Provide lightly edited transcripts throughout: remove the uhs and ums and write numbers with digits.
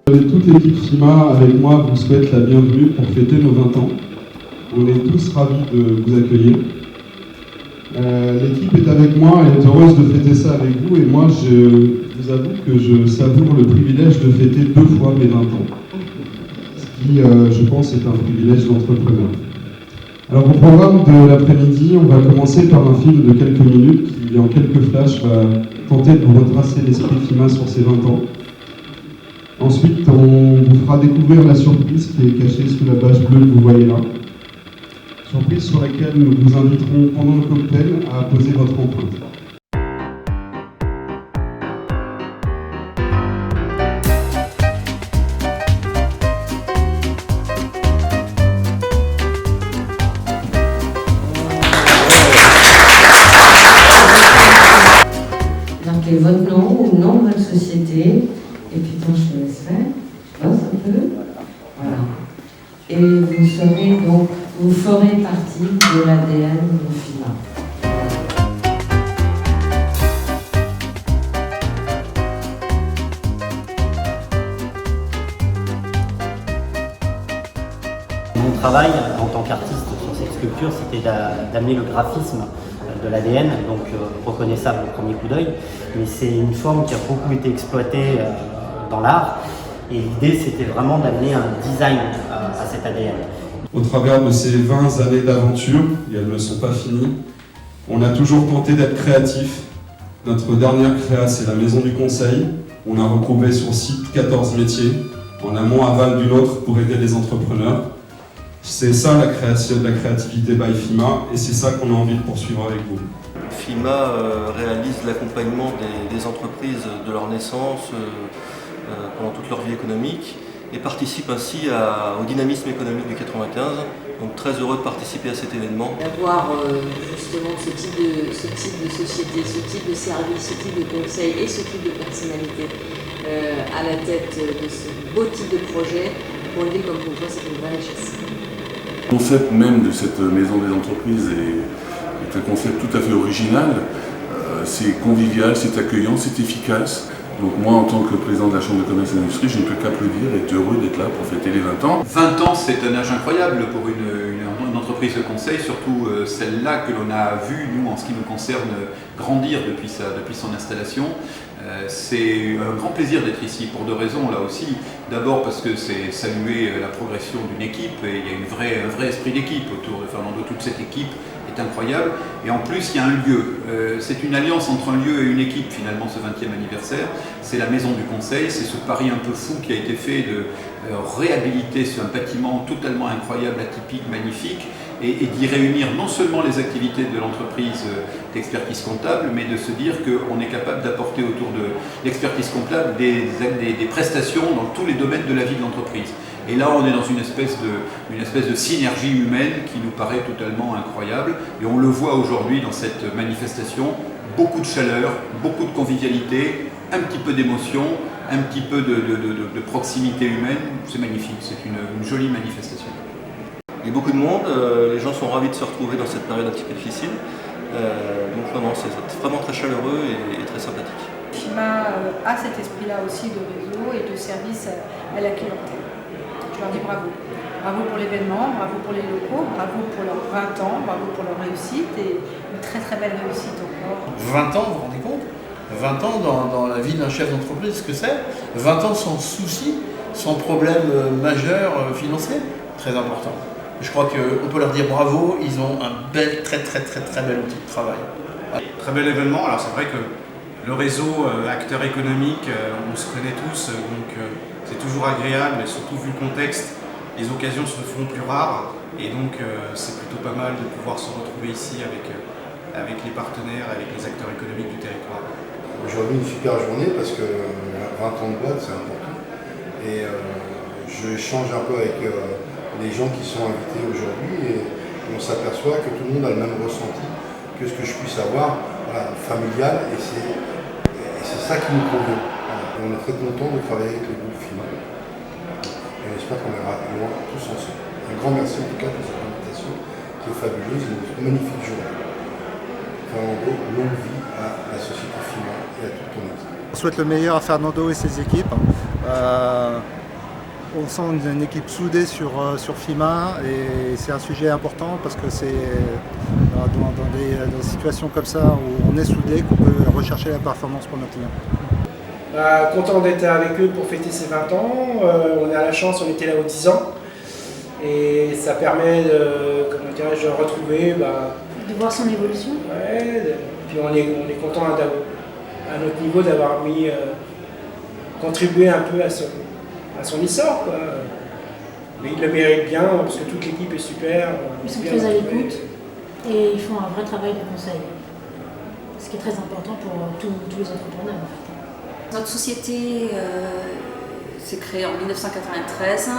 Toute l'équipe FIMA avec moi vous souhaite la bienvenue pour fêter nos 20 ans. On est tous ravis de vous accueillir. L'équipe est avec moi et est heureuse de fêter ça avec vous. Et moi, je vous avoue que je savoure le privilège de fêter 2 fois mes 20 ans. Ce qui, je pense, est un privilège d'entrepreneur. Alors, au programme de l'après-midi, on va commencer par un film de quelques minutes qui, en quelques flashs, va tenter de vous retracer l'esprit FIMA sur ses 20 ans. Ensuite, on vous fera découvrir la surprise qui est cachée sous la bâche bleue que vous voyez là. Surprise sur laquelle nous vous inviterons pendant le cocktail à poser votre empreinte. Donc, votre nom ou le nom de votre société. Et puis quand je te laisse faire, je passe un peu. Voilà. Et vous ferez partie de l'ADN de FIMA. Mon travail en tant qu'artiste sur cette sculpture, c'était d'amener le graphisme de l'ADN, donc reconnaissable au premier coup d'œil, mais c'est une forme qui a beaucoup été exploitée dans l'art, et l'idée c'était vraiment d'amener un design à cet ADN. Au travers de ces 20 années d'aventure, et elles ne sont pas finies, on a toujours tenté d'être créatif. Notre dernière créa, c'est la Maison du Conseil. On a retrouvé sur site 14 métiers, en amont aval d'une autre pour aider les entrepreneurs. C'est ça la créativité by FIMA, et c'est ça qu'on a envie de poursuivre avec vous. FIMA réalise l'accompagnement des entreprises de leur naissance pendant toute leur vie économique et participe ainsi au dynamisme économique du 95. Donc très heureux de participer à cet événement. D'avoir justement ce type de société, ce type de service, ce type de conseil et ce type de personnalité à la tête de ce beau type de projet, pour le dire comme pour toi, c'est une vraie richesse. Le concept même de cette maison des entreprises est un concept tout à fait original. C'est convivial, c'est accueillant, c'est efficace. Donc moi, en tant que président de la Chambre de commerce et d'industrie, je ne peux qu'applaudir et être heureux d'être là pour fêter les 20 ans. 20 ans, c'est un âge incroyable pour une entreprise de conseil, surtout celle-là que l'on a vue, nous, en ce qui nous concerne, grandir depuis son installation. C'est un grand plaisir d'être ici pour 2 raisons, là aussi. D'abord parce que c'est saluer la progression d'une équipe, et il y a un vrai esprit d'équipe autour de Fernando. Toute cette équipe est incroyable, et en plus il y a un lieu. C'est une alliance entre un lieu et une équipe finalement, ce 20e anniversaire. C'est la Maison du Conseil, c'est ce pari un peu fou qui a été fait de réhabiliter un bâtiment totalement incroyable, atypique, magnifique, et d'y réunir non seulement les activités de l'entreprise d'expertise comptable, mais de se dire qu'on est capable d'apporter autour de l'expertise comptable des prestations dans tous les domaines de la vie de l'entreprise. Et là, on est dans une espèce de synergie humaine qui nous paraît totalement incroyable. Et on le voit aujourd'hui dans cette manifestation, beaucoup de chaleur, beaucoup de convivialité, un petit peu d'émotion, un petit peu de proximité humaine. C'est magnifique, c'est une jolie manifestation. Il y a beaucoup de monde, les gens sont ravis de se retrouver dans cette période un petit peu difficile. Donc non, c'est vraiment très chaleureux et très sympathique. FIMA a cet esprit-là aussi de réseau et de service à la clientèle. Je leur dis bravo. Bravo pour l'événement, bravo pour les locaux, bravo pour leurs 20 ans, bravo pour leur réussite et une très très belle réussite encore. 20 ans, vous vous rendez compte ? 20 ans dans la vie d'un chef d'entreprise, ce que c'est ? 20 ans sans souci, sans problème majeur financier, très important. Je crois qu'on peut leur dire bravo, ils ont un très bel outil de travail. Très bel événement, alors c'est vrai que le réseau acteur économique, on se connaît tous, donc c'est toujours agréable, et surtout vu le contexte, les occasions se font plus rares, et donc c'est plutôt pas mal de pouvoir se retrouver ici avec les partenaires, avec les acteurs économiques du territoire. Aujourd'hui une super journée parce que 20 ans de boîte c'est important, et je change un peu avec les gens qui sont invités aujourd'hui, et on s'aperçoit que tout le monde a le même ressenti que ce que je puisse avoir, voilà, familial, et c'est ça qui nous convient. Voilà. On est très content de travailler avec le groupe FIMA, et on espère qu'on ira loin tous ensemble. Un grand merci en tout cas pour cette invitation qui est fabuleuse, une magnifique journée. Fernando, longue vie à la société FIMA et à toute ton équipe. Je souhaite le meilleur à Fernando et ses équipes. On sent une équipe soudée sur FIMA et c'est un sujet important parce que c'est dans des situations comme ça où on est soudé qu'on peut rechercher la performance pour nos clients. Content d'être avec eux pour fêter ses 20 ans. On a la chance, on était là aux 10 ans. Et ça permet de retrouver... de voir son évolution. Ouais, puis on est content à notre niveau d'avoir contribué un peu à son essor, quoi. Mais il le mérite bien parce que toute l'équipe est super. Ils sont très à l'écoute et ils font un vrai travail de conseil. Ce qui est très important pour tous les entrepreneurs. En fait. Notre société s'est créée en 1993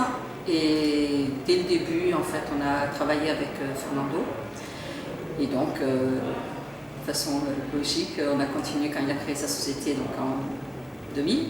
et dès le début, en fait, on a travaillé avec Fernando. Et donc, de façon logique, on a continué quand il a créé sa société donc en 2000.